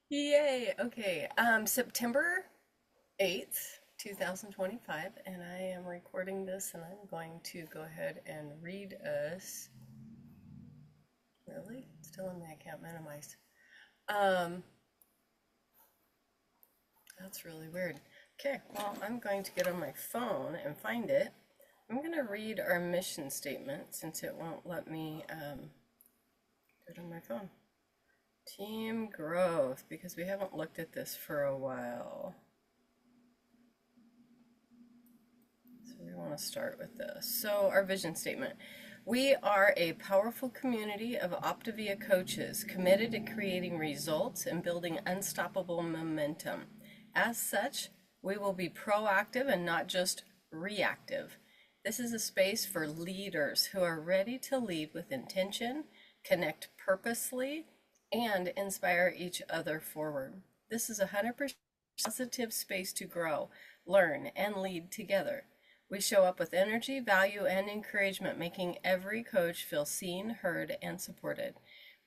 Yay. Okay. September 8th, 2025, and I am recording this and I'm going to go ahead and read us. Really? Still in there, I can't minimize. Um, that's really weird. Okay, well, I'm going to get on my phone and find it. I'm going to read our mission statement since it won't let me do it on my phone. Team growth, because we haven't looked at this for a while. So we want to start with this. So our vision statement. We are a powerful community of Optavia coaches committed to creating results and building unstoppable momentum. As such, we will be proactive and not just reactive. This is a space for leaders who are ready to lead with intention, connect purposely, and inspire each other forward. This is a 100% positive space to grow, learn, and lead together. We show up with energy, value, and encouragement, making every coach feel seen, heard, and supported.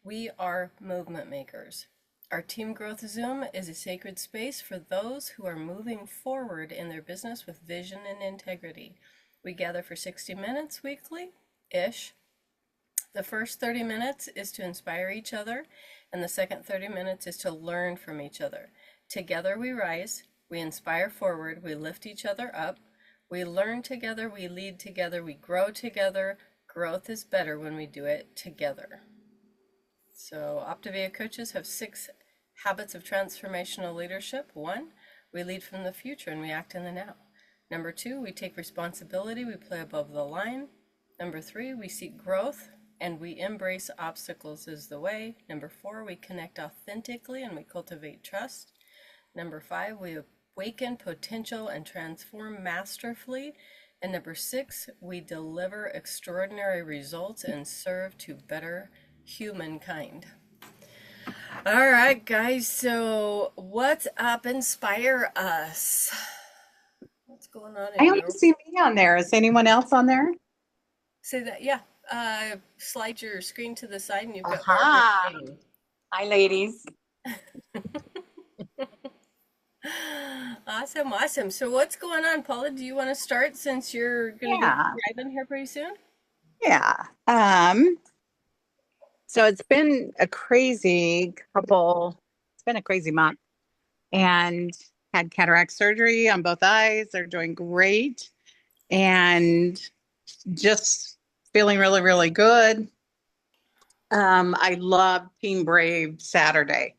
We are movement makers. Our Team Growth Zoom is a sacred space for those who are moving forward in their business with vision and integrity. We gather for 60 minutes weekly-ish. The first 30 minutes is to inspire each other, and the second 30 minutes is to learn from each other. Together we rise, we inspire forward, we lift each other up, we learn together, we lead together, we grow together. Growth is better when we do it together. So Optavia coaches have 6 habits of transformational leadership. 1, we lead from the future and we act in the now. Number 2, we take responsibility, we play above the line. Number 3, we seek growth and we embrace obstacles as the way. Number 4, we connect authentically and we cultivate trust. Number 5, we awaken potential and transform masterfully. And number 6, we deliver extraordinary results and serve to better humankind. All right, guys, so what's up? Inspire us. What's going on I in only your... see me on there. Is anyone else on there? Say that, yeah. Slide your screen to the side and you've got Barbara Aha. Jane. Hi, ladies. Awesome, awesome. So what's going on, Paula? Do you want to start since you're going to be Yeah, driving here pretty soon? yeah. So it's been a crazy it's been a crazy month and had cataract surgery on both eyes. They're doing great and just feeling really, really good. I love Team Brave Saturday.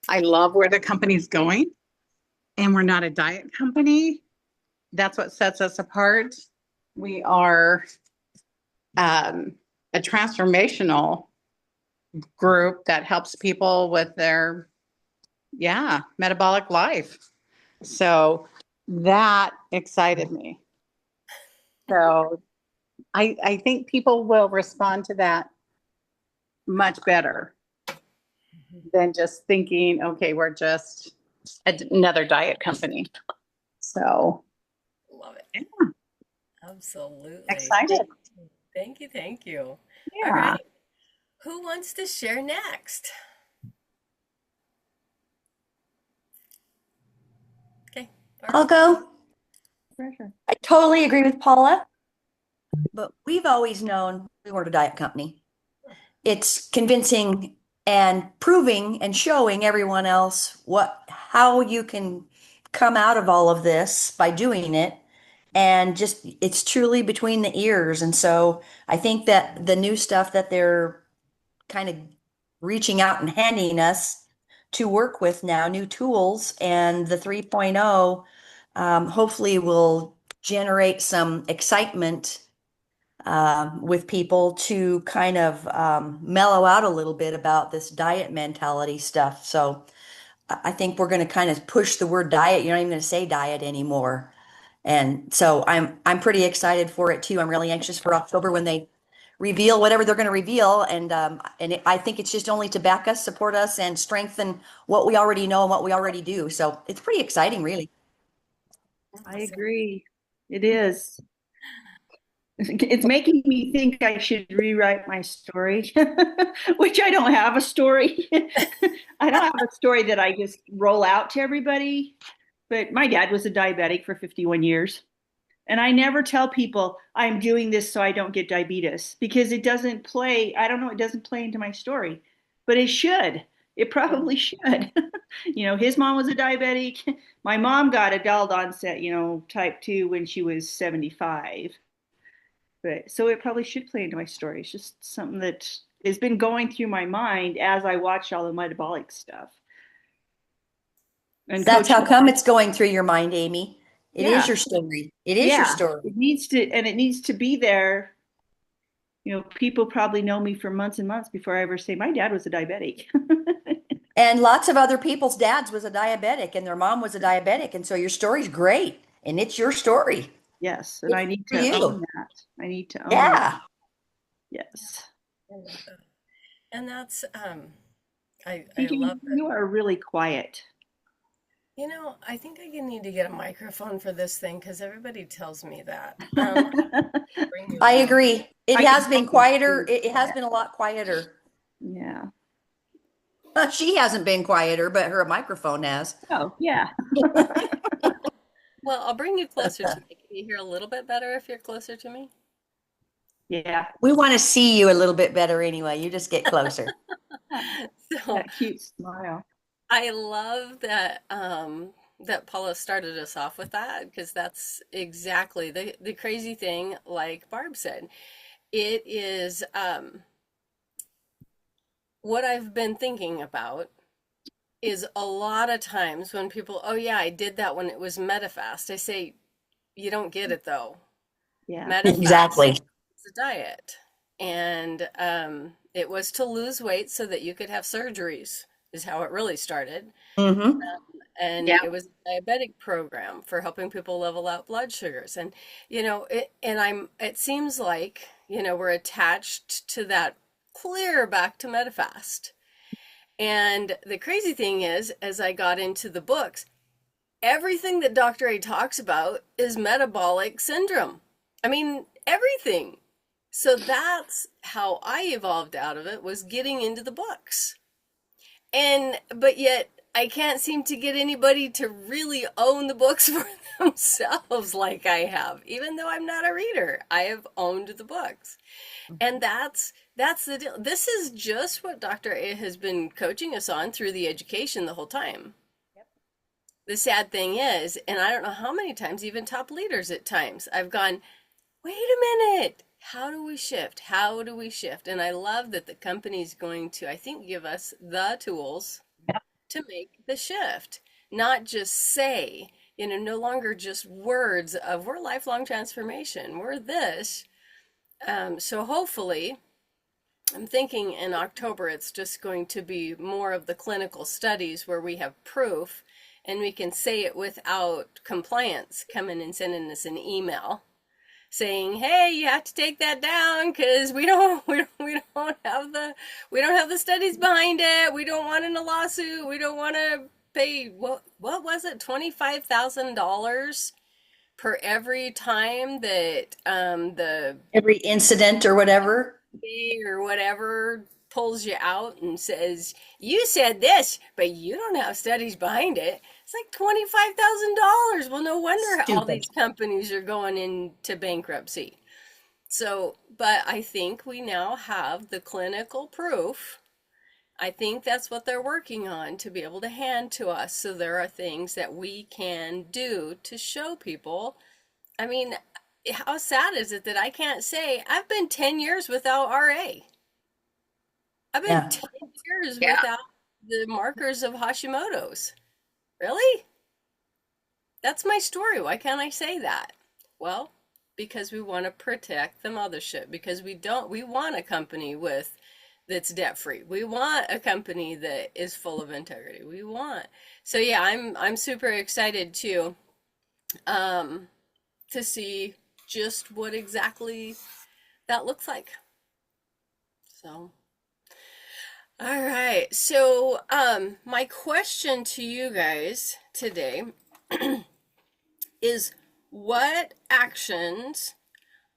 I love where the company's going, and we're not a diet company. That's what sets us apart. We are a transformational group that helps people with their, metabolic life. So that excited me. So I think people will respond to that much better than just thinking, okay, we're just another diet company. So Love it. yeah, Absolutely. excited. Thank you, thank you. All Yeah. right. Who wants to share next? Okay, I'll Barb. go. Treasure. I totally agree with Paula, but we've always known we weren't a diet company. It's convincing and proving and showing everyone else how you can come out of all of this by doing it. And just, it's truly between the ears. And so I think that the new stuff that they're kind of reaching out and handing us to work with now, new tools, and the 3.0 hopefully will generate some excitement with people to kind of mellow out a little bit about this diet mentality stuff. So I think we're going to kind of push the word diet. You're not even going to say diet anymore. And so I'm pretty excited for it too. I'm really anxious for October when they reveal whatever they're going to reveal. And I think it's just only to back us, support us, and strengthen what we already know and what we already do. So it's pretty exciting, really. I agree. It is. It's making me think I should rewrite my story, which I don't have a story. I don't have a story that I just roll out to everybody, but my dad was a diabetic for 51 years. And I never tell people I'm doing this so I don't get diabetes because it doesn't play. I don't know, it doesn't play into my story, but it should. It probably should. His mom was a diabetic. My mom got adult onset, type 2 when she was 75. But so it probably should play into my story. It's just something that has been going through my mind as I watch all the metabolic stuff. And That's Coach, how come it's going through your mind, Amy. It is Yeah. your story. It is your story. It needs to be there. People probably know me for months and months before I ever say my dad was a diabetic. And lots of other people's dads was a diabetic and their mom was a diabetic. And so your story's great and it's your story. Yes, and I need for to you. own that. I need to own Yeah. Yes. And that's I Thinking love that. you are really quiet. I think I need to get a microphone for this thing because everybody tells me that. Bring you I in. agree. It I has can been tell quieter. you. It has been a lot quieter. Yeah. She hasn't been quieter, but her microphone has. Oh, yeah. Well, I'll bring you closer to me. Can you hear a little bit better if you're closer to me? Yeah. We want to see you a little bit better anyway. You just get closer. So That cute smile. I love that that Paula started us off with that because that's exactly the crazy thing, like Barb said. It is what I've been thinking about is a lot of times when people, oh yeah, I did that when it was MetaFast. I say, you don't get it though. Yeah. MetaFast Exactly. is a diet. And it was to lose weight so that you could have surgeries, is how it really started. Mm-hmm. And Yeah. it was a diabetic program for helping people level out blood sugars. And it seems like, we're attached to that clear back to MetaFast. And the crazy thing is, as I got into the books, everything that Dr. A talks about is metabolic syndrome. I mean, everything. So that's how I evolved out of it, was getting into the books. But yet I can't seem to get anybody to really own the books for themselves like I have. Even though I'm not a reader, I have owned the books. And that's the deal. This is just what Dr. A has been coaching us on through the education the whole time. Yep. The sad thing is, and I don't know how many times, even top leaders at times, I've gone, wait a minute, how do we shift? How do we shift? And I love that the company's going to, I think, give us the tools to make the shift, not just say, no longer just words of we're lifelong transformation, we're this. So hopefully, I'm thinking in October, it's just going to be more of the clinical studies where we have proof and we can say it without compliance coming and sending us an email saying, hey, you have to take that down because we don't have the studies behind it. We don't want in a lawsuit. We don't want to pay, what was it, $25,000 per every time that Every incident or whatever. or whatever pulls you out and says, you said this, but you don't have studies behind it. It's like $25,000. Well, no wonder all Stupid. these companies are going into bankruptcy. So, but I think we now have the clinical proof. I think that's what they're working on to be able to hand to us. So there are things that we can do to show people. I mean, how sad is it that I can't say I've been 10 years without RA? I've been Yeah. 10 years Yeah. without the markers of Hashimoto's. Really? That's my story. Why can't I say that? Well, because we want to protect the mothership, because we want a company that's debt free. We want a company that is full of integrity. So yeah, I'm super excited to see just what exactly that looks like. So, all right. So, my question to you guys today is, what actions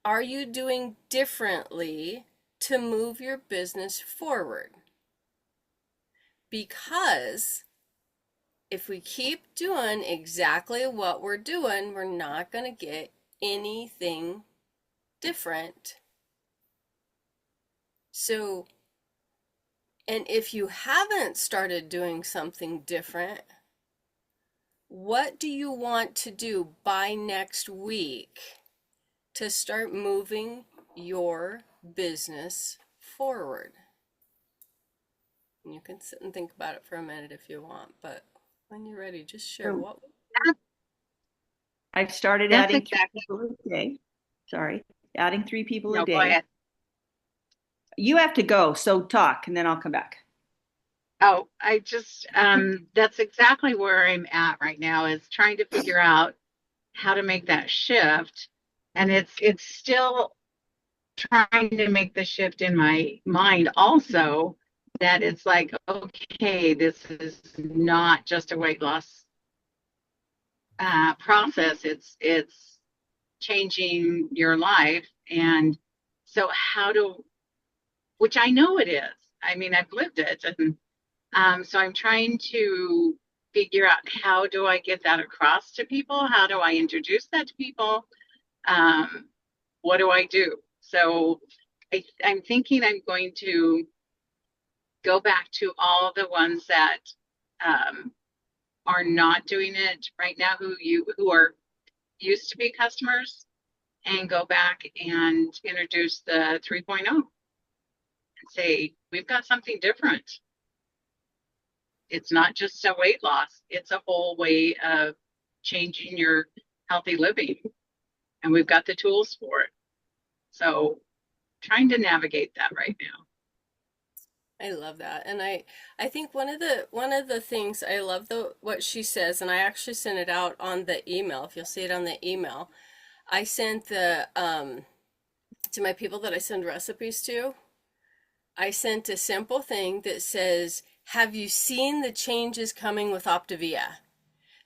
are you doing differently to move your business forward? Because if we keep doing exactly what we're doing, we're not going to get anything different. So, and if you haven't started doing something different, what do you want to do by next week to start moving your business forward? And you can sit and think about it for a minute if you want, but when you're ready, just share So what. I've started That's adding 3 exactly. people a day. Sorry, adding 3 people a No, go day. ahead. You have to go, so talk, and then I'll come back. Oh, I just, that's exactly where I'm at right now, is trying to figure out how to make that shift. And it's still trying to make the shift in my mind also, that it's like, okay, this is not just a weight loss process. It's changing your life. And so which I know it is. I mean, I've lived it. And so I'm trying to figure out, how do I get that across to people? How do I introduce that to people? What do I do? So I'm thinking I'm going to go back to all the ones that are not doing it right now, who are used to be customers, and go back and introduce the 3.0 and say, we've got something different. It's not just a weight loss, it's a whole way of changing your healthy living. And we've got the tools for it. So trying to navigate that right now. I love that. And I think one of the things I love what she says, and I actually sent it out on the email. If you'll see it on the email, I sent the to my people that I send recipes to, I sent a simple thing that says, have you seen the changes coming with Optavia?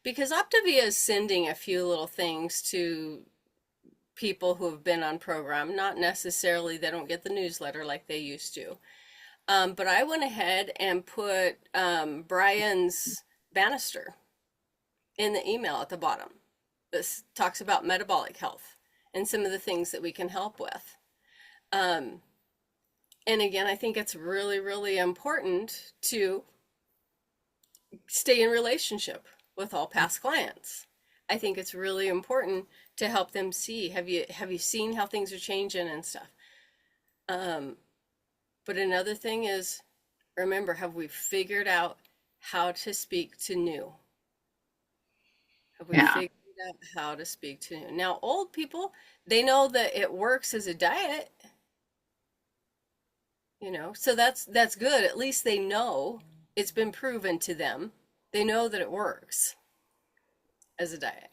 Because Optavia is sending a few little things to people who have been on program. Not necessarily, they don't get the newsletter like they used to. But I went ahead and put Brian's Bannister in the email at the bottom. This talks about metabolic health and some of the things that we can help with. And again, I think it's really, really important to stay in relationship with all past clients. I think it's really important to help them see, have you seen how things are changing and stuff. But another thing is, remember, have we figured out how to speak to new? Have we figured out how to speak to new? Now, old people, they know that it works as a diet, so that's good. At least they know it's been proven to them. They know that it works as a diet.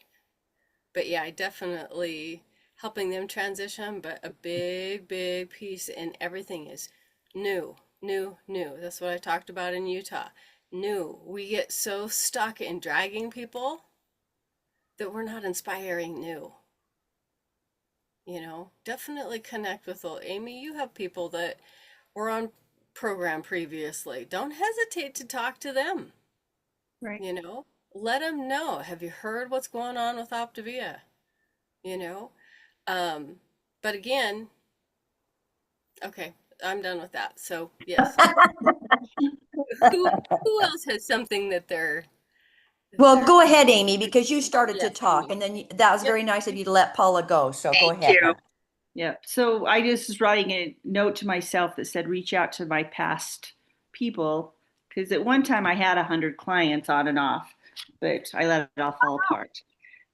But yeah, I definitely helping them transition, but a big, big piece in everything is new, new, new. That's what I talked about in Utah. New. We get so stuck in dragging people that we're not inspiring new. Definitely connect with Amy. You have people that were on program previously. Don't hesitate to talk to them. Right. Let them know. Have you heard what's going on with Optavia? But again, okay, I'm done with that. So yes. Who else has something that they're Well, go ahead, Amy, because you started to Yes, talk, Amy. and then that was very nice of you to let Paula go. So go Thank ahead. you. Yeah. So I just was writing a note to myself that said, reach out to my past people. Because at one time I had 100 clients on and off, but I let it all fall apart.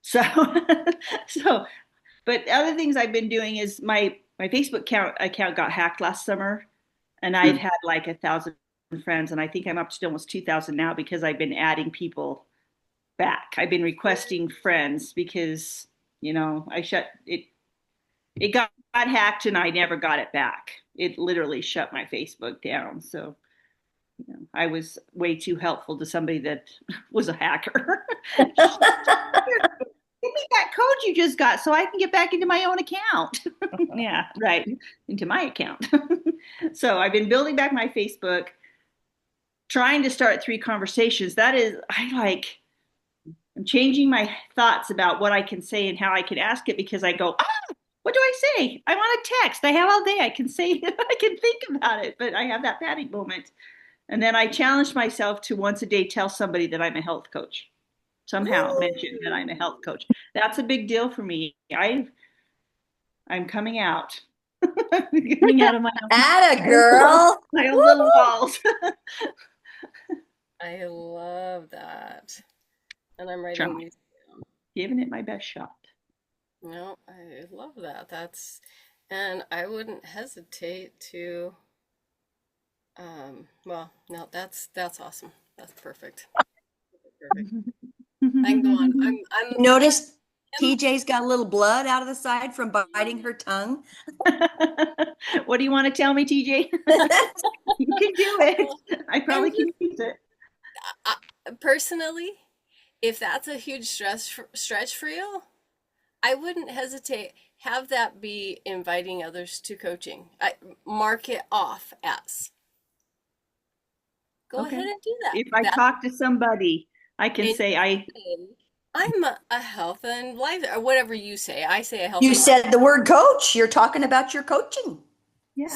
So, but other things I've been doing is my Facebook account got hacked last summer, and I've had like 1,000 friends, and I think I'm up to almost 2,000 now because I've been adding people back. I've been requesting friends because I shut it. It got hacked and I never got it back. It literally shut my Facebook down. So I was way too helpful to somebody that was a hacker. Give me that code you just got so I can get back into my own account. Yeah, right. Into my account. So I've been building back my Facebook. trying to start 3 conversations. That is, I'm changing my thoughts about what I can say and how I can ask it, because I go, what do I say? I want a text. I have all day. I can say it. I can think about it, but I have that panic moment. And then I challenge myself to once a day tell somebody that I'm a health coach. Somehow mention that I'm a health coach. That's a big deal for me. I'm coming out. Coming out of Atta girl. my own little walls. I love that. And I'm writing Trying. these down. Giving it my best shot. No, I love that. And I wouldn't hesitate to, well, no, that's awesome. That's perfect. Perfect. I can go on. Notice TJ's got a little blood out of the side from biting her tongue. What do you want to tell me, TJ? You can do it. I probably can use it. Personally, if that's a huge stretch for you, I wouldn't hesitate. Have that be inviting others to coaching. Mark it off as. Go ahead and do that. If I talk to somebody, I can say I'm a health and life, or whatever you say. I say a health. You said the word coach. You're talking about your coaching. Yeah.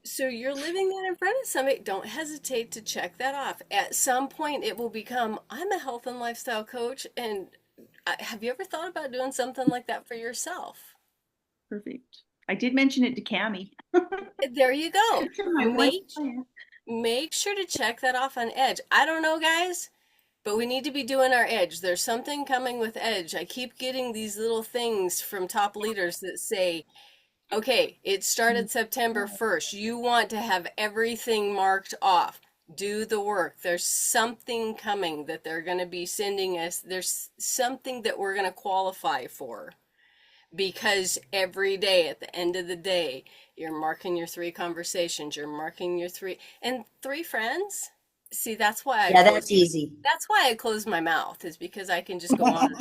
So you're living that in front of somebody. Don't hesitate to check that off. At some point, it will become, I'm a health and lifestyle coach. And have you ever thought about doing something like that for yourself? Perfect. I did mention it to Cammie. There you go. Make sure to check that off on Edge. I don't know, guys, but we need to be doing our Edge. There's something coming with Edge. I keep getting these little things from top leaders that say, okay, it started September 1st. You want to have everything marked off. Do the work. There's something coming that they're going to be sending us. There's something that we're going to qualify for. Because every day, at the end of the day, you're marking your 3 conversations. You're marking your 3 friends. See, that's why. That's easy. That's why I close my mouth, is because I can just go on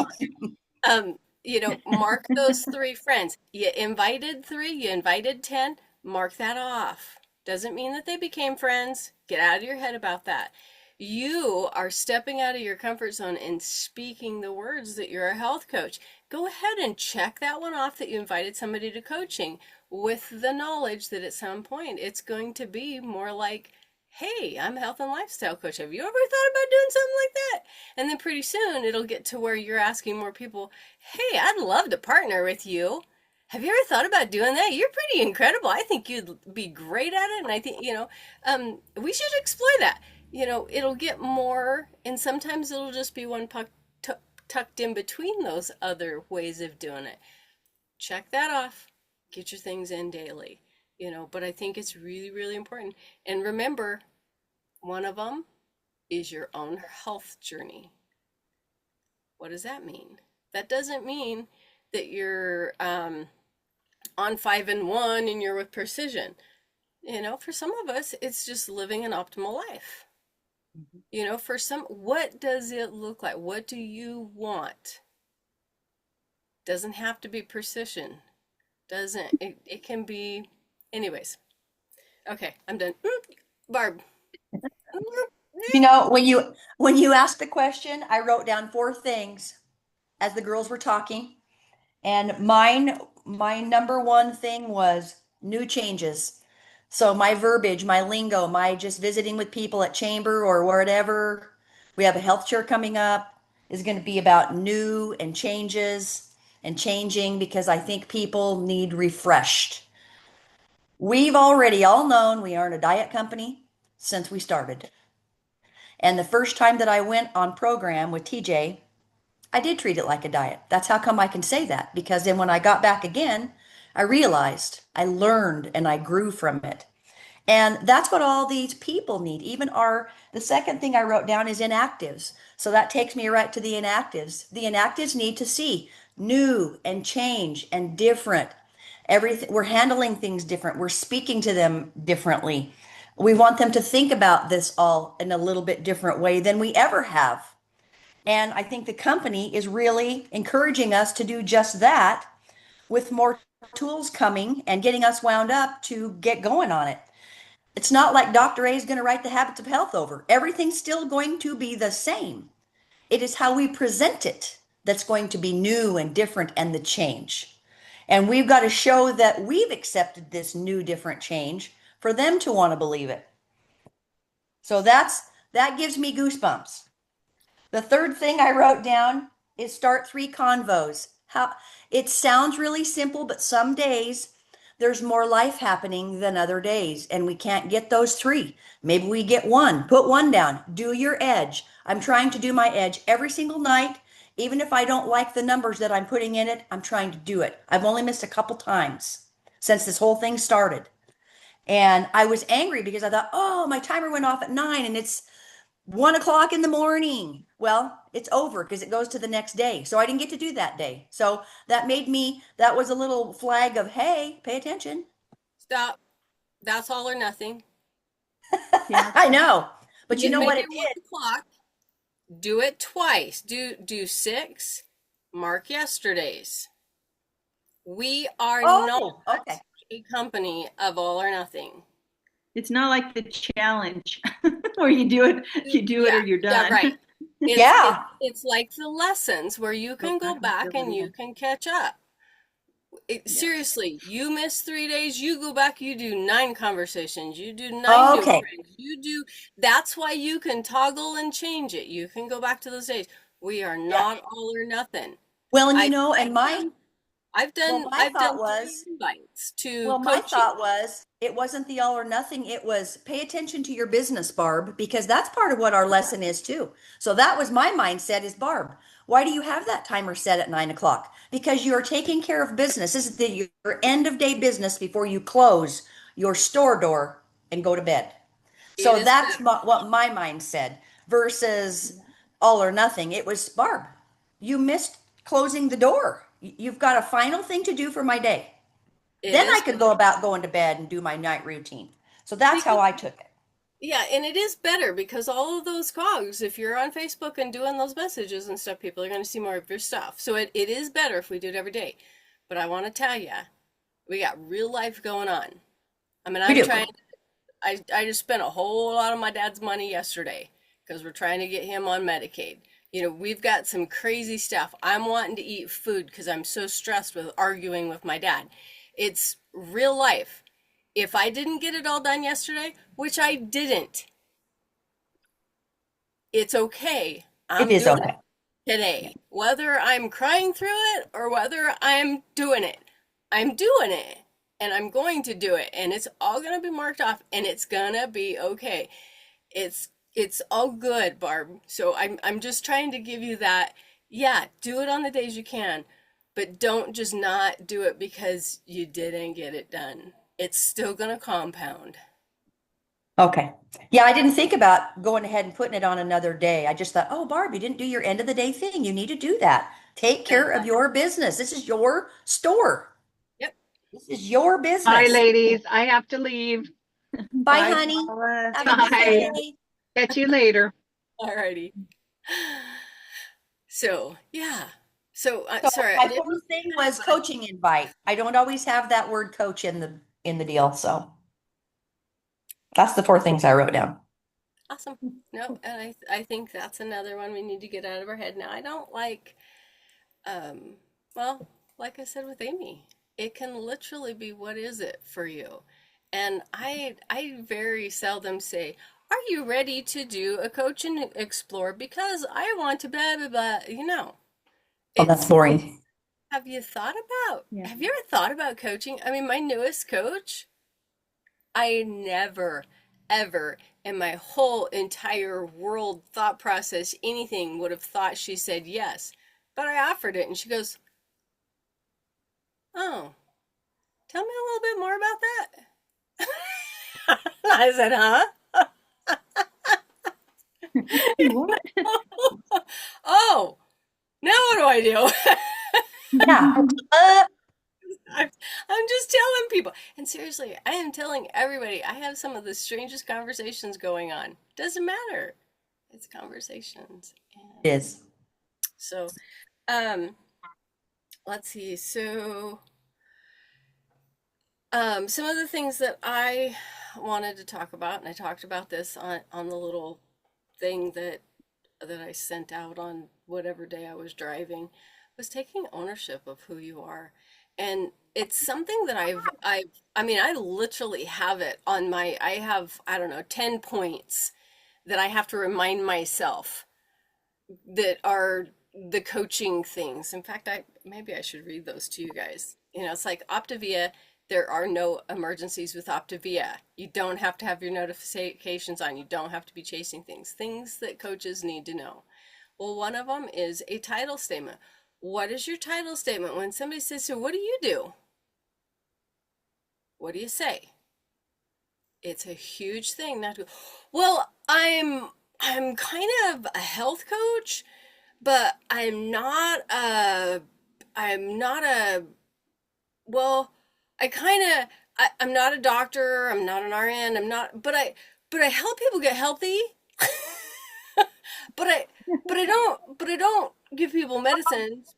and on. Mark those 3 friends. You invited 3, you invited 10, mark that off. Doesn't mean that they became friends. Get out of your head about that. You are stepping out of your comfort zone and speaking the words that you're a health coach. Go ahead and check that one off, that you invited somebody to coaching, with the knowledge that at some point it's going to be more like, hey, I'm a health and lifestyle coach. Have you ever thought about doing something like that? And then pretty soon it'll get to where you're asking more people, hey, I'd love to partner with you. Have you ever thought about doing that? You're pretty incredible. I think you'd be great at it. And I think, we should explore that. It'll get more, and sometimes it'll just be one puck tucked in between those other ways of doing it. Check that off. Get your things in daily. But I think it's really, really important. And remember, one of them is your own health journey. What does that mean? That doesn't mean that you're on 5 and 1 and you're with precision. For some of us, it's just living an optimal life. For some, what does it look like? What do you want? Doesn't have to be precision. It can be. Anyways, okay, I'm done. Barb. When you asked the question, I wrote down 4 things as the girls were talking, and my number 1 thing was new changes. So my verbiage, my lingo, my just visiting with people at chamber or whatever, we have a health chair coming up, is going to be about new and changes and changing, because I think people need refreshed. We've already all known we aren't a diet company since we started. And the first time that I went on program with TJ, I did treat it like a diet. That's how come I can say that, because then when I got back again, I realized, I learned, and I grew from it. And that's what all these people need. The second thing I wrote down is inactives. So that takes me right to the inactives. The inactives need to see new and change and different. Everything, we're handling things different. We're speaking to them differently. We want them to think about this all in a little bit different way than we ever have. And I think the company is really encouraging us to do just that, with more tools coming and getting us wound up to get going on it. It's not like Dr. A is going to write the habits of health over. Everything's still going to be the same. It is how we present it that's going to be new and different and the change. And we've got to show that we've accepted this new, different change for them to want to believe it. So that gives me goosebumps. The third thing I wrote down is start 3 convos. How it sounds really simple, but some days there's more life happening than other days, and we can't get those 3. Maybe we get 1. Put 1 down. Do your edge. I'm trying to do my edge every single night. Even if I don't like the numbers that I'm putting in it, I'm trying to do it. I've only missed a couple times since this whole thing started. And I was angry because I thought, oh, my timer went off at 9 and it's 1 o'clock in the morning. Well, it's over because it goes to the next day. So I didn't get to do that day. So that was a little flag of, hey, pay attention. Stop. That's all or nothing. Yeah. I know. But you know Make what it it did? 1 o'clock. Do it twice. Do 6. Mark yesterday's. We are not Oh, okay. a company of all or nothing. It's not like the challenge where you do it or you're done. Yeah, right. Yeah. It's like the lessons where you can go back and you can catch up. Seriously, you miss 3 days, you go back, you do 9 conversations, you do 9 new Okay. friends, that's why you can toggle and change it. You can go back to those days. We are not all or nothing. Well, and I've done my thought 3 was- invites to well, my coaching. thought was it wasn't the all or nothing. It was pay attention to your business, Barb, because that's part of what our lesson is too. So that was my mindset is, Barb, why do you have that timer set at 9 o'clock? Because you are taking care of business. This is your end of day business before you close your store door and go to bed. So that's what my mind said versus all or nothing. It was, Barb, you missed closing the door. You've got a final thing to do for my day. Then I could go about going to bed and do my night routine. So that's how I took it. Yeah, and it is better because all of those cogs, if you're on Facebook and doing those messages and stuff, people are going to see more of your stuff. So it is better if we do it every day. But I want to tell you, we got real life going on. I mean, I just spent a whole lot of my dad's money yesterday because we're trying to get him on Medicaid. We've got some crazy stuff. I'm wanting to eat food because I'm so stressed with arguing with my dad. It's real life. If I didn't get it all done yesterday, which I didn't, it's okay. It is okay. Today. Whether I'm crying through it or whether I'm doing it, I'm doing it. And I'm going to do it. And it's all going to be marked off and it's going to be okay. It's all good, Barb. So I'm just trying to give you that. Yeah, do it on the days you can. But don't just not do it because you didn't get it done. It's still going to compound. Okay. Yeah, I didn't think about going ahead and putting it on another day. I just thought, oh, Barb, you didn't do your end of the day thing. You need to do that. Take care of your business. This is your store. Yep. This is your business. Bye, ladies. I have to leave. Bye, honey. Paula. Have a good Bye. day. Catch you later. Alrighty. So, yeah. So, So sorry. my fourth thing was coaching invite. I don't always have that word coach in the deal. So that's the 4 things I wrote down. Awesome. No, and I think that's another one we need to get out of our head. Now, I don't like, well, like I said with Amy, it can literally be, what is it for you? And I very seldom say, are you ready to do a coach and explore? Because I want to blah, blah, blah, Oh, that's boring. Have you thought about, Yeah. have you ever thought about coaching? I mean, my newest coach, I never, ever in my whole entire world thought process, anything would have thought she said yes. But I offered it and she goes, oh, tell me a little bit more about that. I said, huh? What? Oh, now what do I do? Yeah. I'm just telling people. And seriously, I am telling everybody I have some of the strangest conversations going on. Doesn't matter. It's conversations. It is. So, let's see. So, some of the things that I wanted to talk about, and I talked about this on the little thing that I sent out on whatever day I was driving, was taking ownership of who you are. And it's something that I mean, I literally have it on I have, I don't know, 10 points that I have to remind myself that are the coaching things. In fact, maybe I should read those to you guys. It's like Optavia. There are no emergencies with Optavia. You don't have to have your notifications on. You don't have to be chasing things that coaches need to know. Well, one of them is a title statement. What is your title statement? When somebody says, so what do you do? What do you say? It's a huge thing not to, well, I'm kind of a health coach, but I'm not a, well, I'm not a doctor, I'm not an RN, but I help people get healthy. but I don't give people medicines,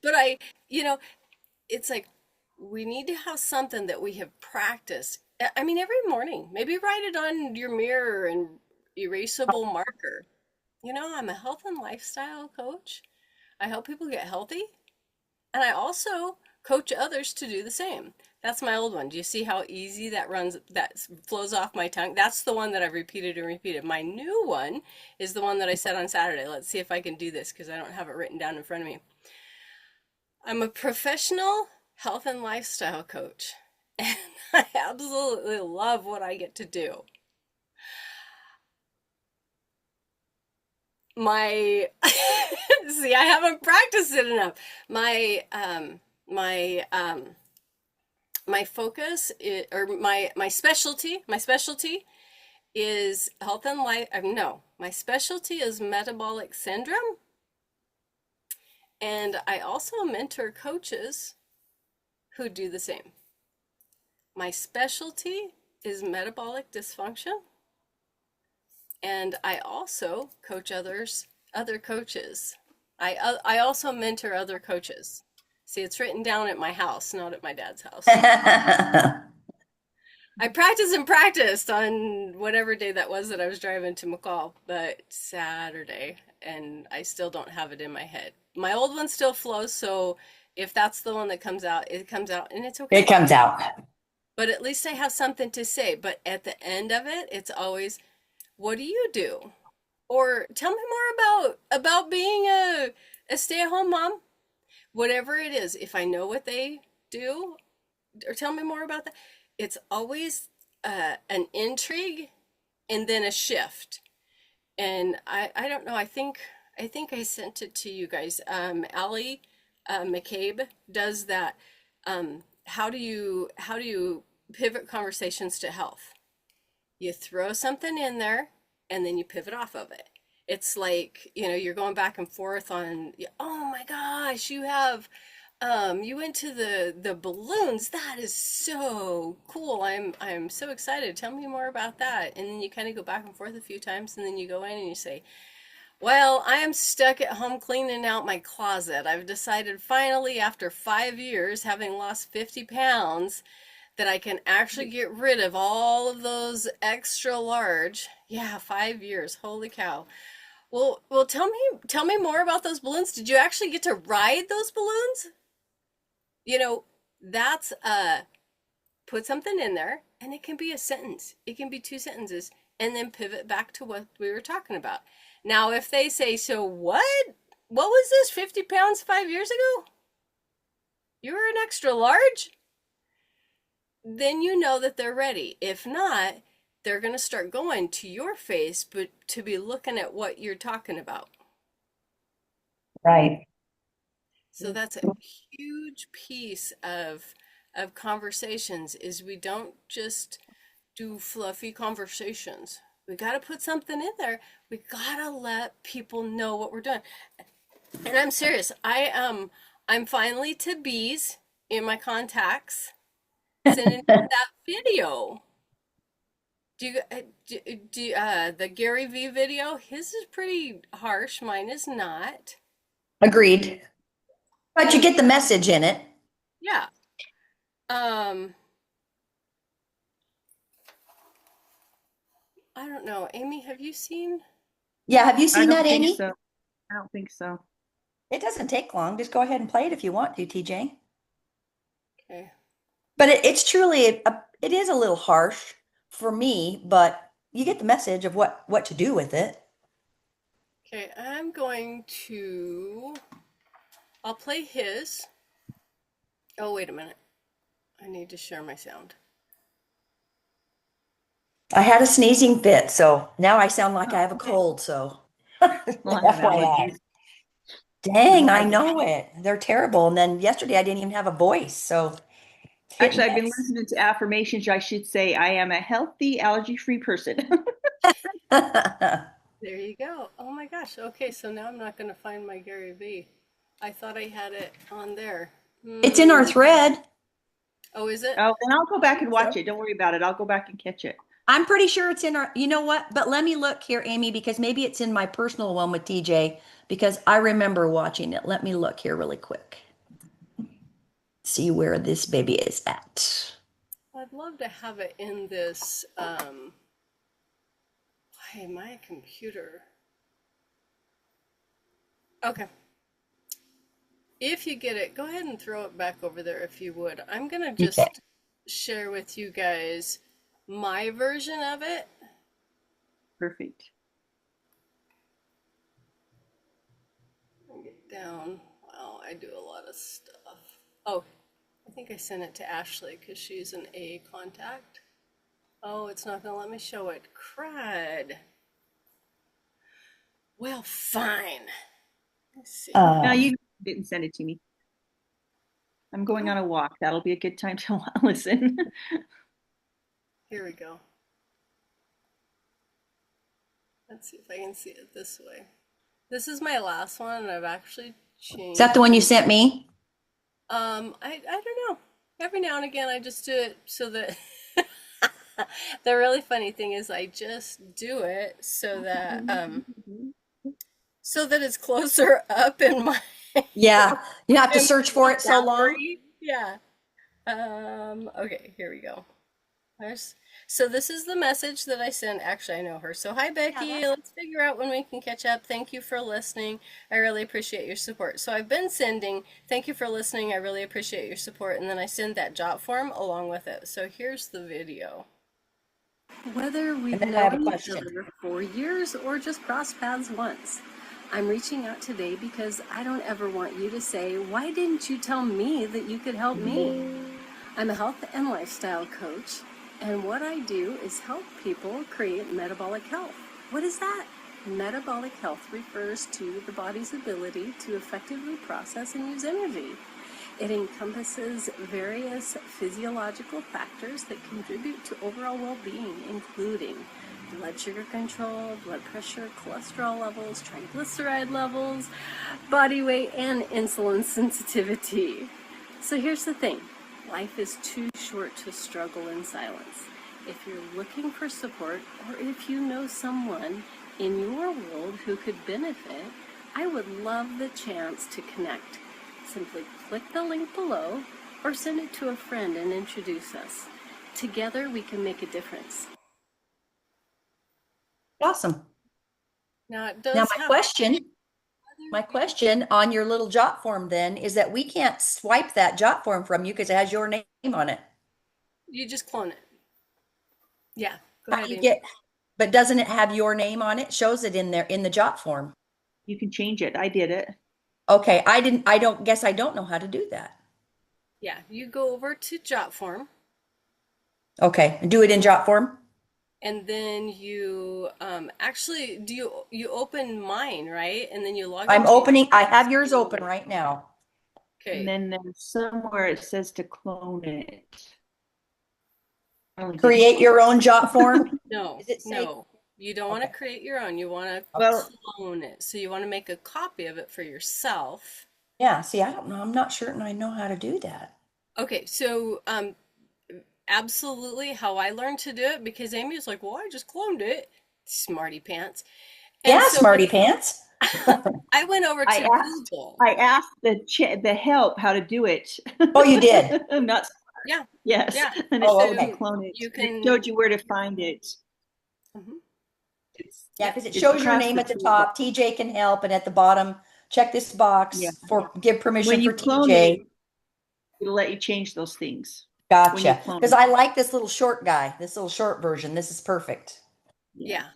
it's like, we need to have something that we have practiced. I mean, every morning, maybe write it on your mirror and erasable marker. I'm a health and lifestyle coach. I help people get healthy. And I also coach others to do the same. That's my old one. Do you see how easy that flows off my tongue? That's the one that I've repeated and repeated. My new one is the one that I said on Saturday. Let's see if I can do this because I don't have it written down in front of me. I'm a professional health and lifestyle coach, and I absolutely love what I get to do. See, I haven't practiced it enough. My focus or my specialty is health and life. No, my specialty is metabolic syndrome. And I also mentor coaches who do the same. My specialty is metabolic dysfunction. And I also coach other coaches. I also mentor other coaches. See, it's written down at my house, not at my dad's house. I practiced on whatever day that was that I was driving to McCall, but Saturday, and I still don't have it in my head. My old one still flows, so if that's the one that comes out, it comes out, and it's okay. It comes out. But at least I have something to say. But at the end of it, it's always, what do you do? Or tell me more about being a stay-at-home mom. Whatever it is, if I know what they do, or tell me more about that, it's always an intrigue and then a shift. And I don't know, I think I sent it to you guys. Allie McCabe does that. How do you pivot conversations to health? You throw something in there and then you pivot off of it. It's like, you're going back and forth on, oh my gosh, you went to the balloons. That is so cool. I'm so excited. Tell me more about that. And then you kind of go back and forth a few times, and then you go in and you say, well, I am stuck at home cleaning out my closet. I've decided finally, after 5 years, having lost 50 pounds, that I can actually get rid of all of those extra large. Yeah, 5 years. Holy cow. Well, tell me more about those balloons. Did you actually get to ride those balloons? That's put something in there, and it can be a sentence. It can be 2 sentences, and then pivot back to what we were talking about. Now, if they say, so what was this, 50 pounds 5 years ago? You were an extra large? Then you know that they're ready. If not, they're going to start going to your face, but to be looking at what you're talking about. Right. So that's a huge piece of conversations, is we don't just do fluffy conversations. We got to put something in there. We got to let people know what we're doing. And I'm serious. I'm finally to bees in my contacts sending that video. The Gary V video, his is pretty harsh, mine is not. Agreed. But you get the message in it. Yeah. I don't know. Amy, have you seen? Yeah, have you I seen don't that, think Amy? so. I don't think so. It doesn't take long. Just go ahead and play it if you want to, TJ. Okay. But it's truly it is a little harsh for me, but you get the message of what to do with it. Okay, I'm going to, I'll play his. Oh, wait a minute. I need to share my sound. I had a sneezing fit, so now I sound like I have a Okay. cold, so Well, I have FYI. allergies. Dang, I I- know it. They're terrible. And then yesterday I didn't even have a voice, so it's hit Actually, and I've been miss. listening to affirmations. I should say I am a healthy, allergy-free person. There you go. Oh my gosh. Okay, so now I'm not going to find my Gary V. I thought I had it on there. It's in our thread. Oh, is it? Oh, and I'll go back and watch it. Don't worry about it. I'll go back and catch it. I'm pretty sure it's in our, you know what? But let me look here, Amy, because maybe it's in my personal one with TJ, because I remember watching it. Let me look here really quick. See where this baby is at. I'd love to have it in this. Why my computer? Okay. If you get it, go ahead and throw it back over there if you would. I'm gonna just Okay. share with you guys my version of it. Perfect. Get down. Wow, I do a lot of stuff. Oh, I think I sent it to Ashley because she's an A contact. Oh, it's not gonna let me show it. Crud. Well, fine. Let's see. No, you didn't send it to me. I'm going on a walk. That'll be a good time to listen. Here we go. Let's see if I can see it this way. This is my last one, and I've actually changed. Is that the one you sent me? I don't know. Every now and again, I just do it so that the really funny thing is I just do it so that it's closer up in my Yeah. You have to search for it so long. gallery. Yeah. Okay, here we go. So this is the message that I sent. Actually, I know her. So hi, Becky. Let's figure out when we can catch up. Thank you for listening. I really appreciate your support. So I've been sending, thank you for listening. I really appreciate your support. And then I send that jot form along with it. So here's the video. Whether we've And then I have a known each question. other for years or just crossed paths once, I'm reaching out today because I don't ever want you to say, why didn't you tell me that you could help me? I'm a health and lifestyle coach, and what I do is help people create metabolic health. What is that? Metabolic health refers to the body's ability to effectively process and use energy. It encompasses various physiological factors that contribute to overall well-being, including blood sugar control, blood pressure, cholesterol levels, triglyceride levels, body weight, and insulin sensitivity. So here's the thing. Life is too short to struggle in silence. If you're looking for support, or if you know someone in your world who could benefit, I would love the chance to connect. Simply click the link below or send it to a friend and introduce us. Together we can make a difference. Awesome. Now it does Now have my question on your little jot form then is that we can't swipe that jot form from you because it has your name on it. you just clone it. Yeah, go How ahead. do you Amy. get, but doesn't it have your name on it? Shows it in there in the jot form. You can change it. I did it. Okay, I don't know how to do that. Yeah, you go over to jot form. Okay, do it in jot form. And then you actually you open mine, right? And then you log I'm into opening, I have yours open right now. Okay. And then there's somewhere it says to clone it. Create your own jot form. No, Is it say- no. You don't want to Okay. create your own. You want to Well- clone it. So you want to make a copy of it for yourself. Yeah, see, I don't know. I'm not certain I know how to do that. Okay, so absolutely how I learned to do it, because Amy was like, well, I just cloned it. Smarty pants. And Yeah, so smarty pants. I went over to I asked- Google. I asked the help how to do it. Oh, you did? I'm not. Yeah. Yes. Yeah. And it Oh, said okay. to clone it. You And can- it showed you where to find it. Yeah, because it It's shows your across name the at the table. top. TJ can help, and at the bottom, check this box Yeah. for give permission When you for clone TJ. it, it'll let you change those things. When you Gotcha. clone Because it. I like this little short guy, this little short version. This is perfect. Yeah.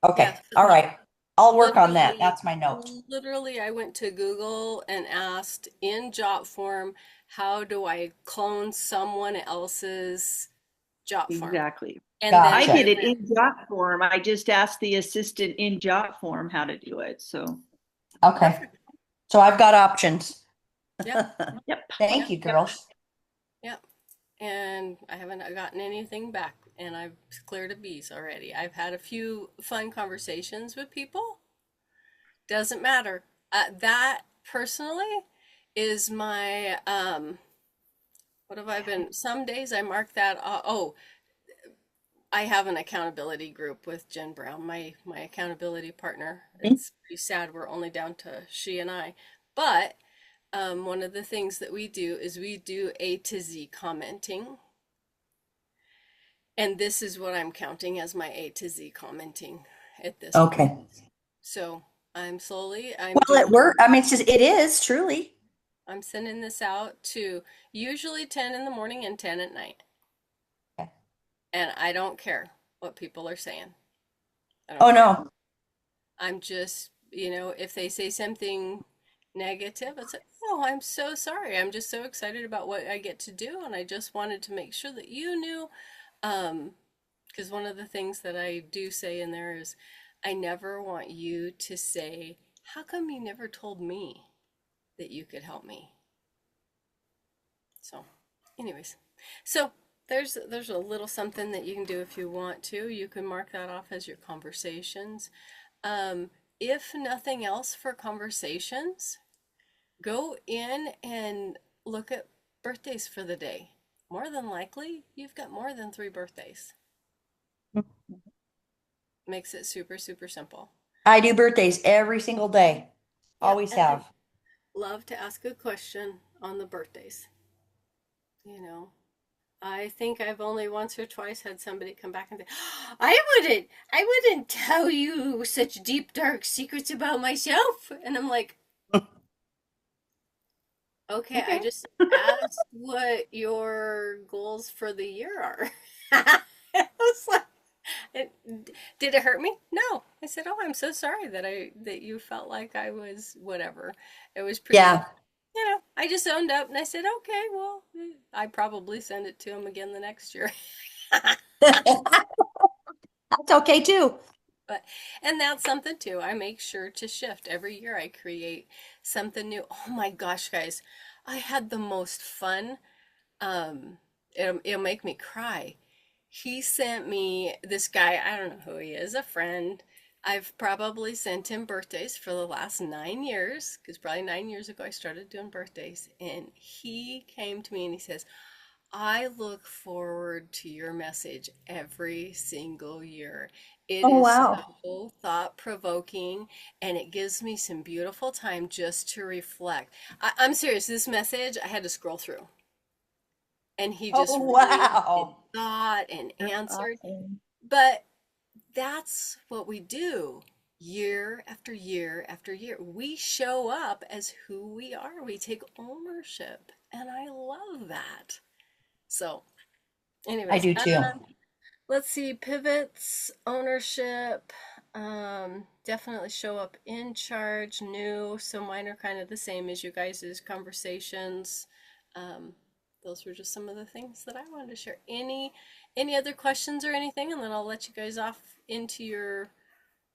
Okay. Yeah. All right. I'll work on that. Literally, That's my note. literally, I went to Google and asked in Jot form, how do I clone someone else's Jot form? Exactly. And then I Gotcha. did it in Jot form. I just asked the assistant in Jot form how to do it. So, Okay. Perfect. So I've got options. Yeah. yep. Thank you, girls. Yep. And I haven't gotten anything back, and I've cleared a bees already. I've had a few fun conversations with people. Doesn't matter. That personally is my what have I been? Some days I mark that. Oh, I have an accountability group with Jen Brown, my accountability partner. It's pretty sad we're only down to she and I, but one of the things that we do is we do A to Z commenting. And this is what I'm counting as my A to Z commenting at this point. Okay. So I'm Well, it worked. I mean, it is truly. I'm sending this out to usually 10 in the morning and 10 at night. Okay. And I don't care what people are saying. Oh, no. I'm just, if they say something negative, it's like, oh, I'm so sorry. I'm just so excited about what I get to do. And I just wanted to make sure that you knew. Because one of the things that I do say in there is, I never want you to say, how come you never told me that you could help me? So, anyways, so there's a little something that you can do if you want to. You can mark that off as your conversations. If nothing else for conversations, go in and look at birthdays for the day. More than likely, you've got more than 3 birthdays. Makes it super, super simple. I do birthdays every single day. Yeah, Always and I have. love to ask a question on the birthdays. I think I've only once or twice had somebody come back and say, I wouldn't tell you such deep, dark secrets about myself. And I'm like, okay, I just asked what your goals for the year are. I was like, did it hurt me? No. I said, oh, I'm so sorry that you felt like I was whatever. It was pretty. Yeah. I just owned up and I said, okay, well, I probably send it to him again the next year. That's okay too. And that's something too. I make sure to shift. Every year I create something new. Oh my gosh, guys. I had the most fun. It'll make me cry. He sent me this guy, I don't know who he is, a friend. I've probably sent him birthdays for the last 9 years, because probably 9 years ago I started doing birthdays. And he came to me and he says, I look forward to your message every single year. It Oh, is wow. so thought-provoking, and it gives me some beautiful time just to reflect. I'm serious, this message I had to scroll through. And he just Oh, really wow. thought and That's answered. awesome. But that's what we do year after year after year. We show up as who we are. We take ownership, and I love that. So, anyways, I do too. let's see. Pivots, ownership, definitely show up in charge, new. So mine are kind of the same as you guys' conversations. Those were just some of the things that I wanted to share. Any other questions or anything, and then I'll let you guys off into your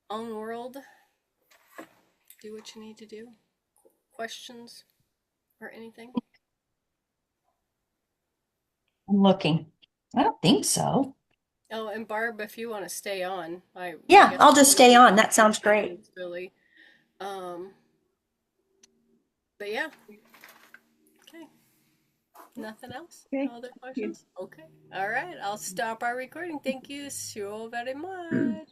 own world. Do what you need to do. Questions or anything? I'm looking. I don't think so. Oh, and Barb, if you want to stay on, Yeah, guess I'll just we'll stay do on. That sounds great. questions, really. But yeah. Okay. Nothing else? Okay. No other questions? Okay. All right. I'll stop our recording. Thank you so very much.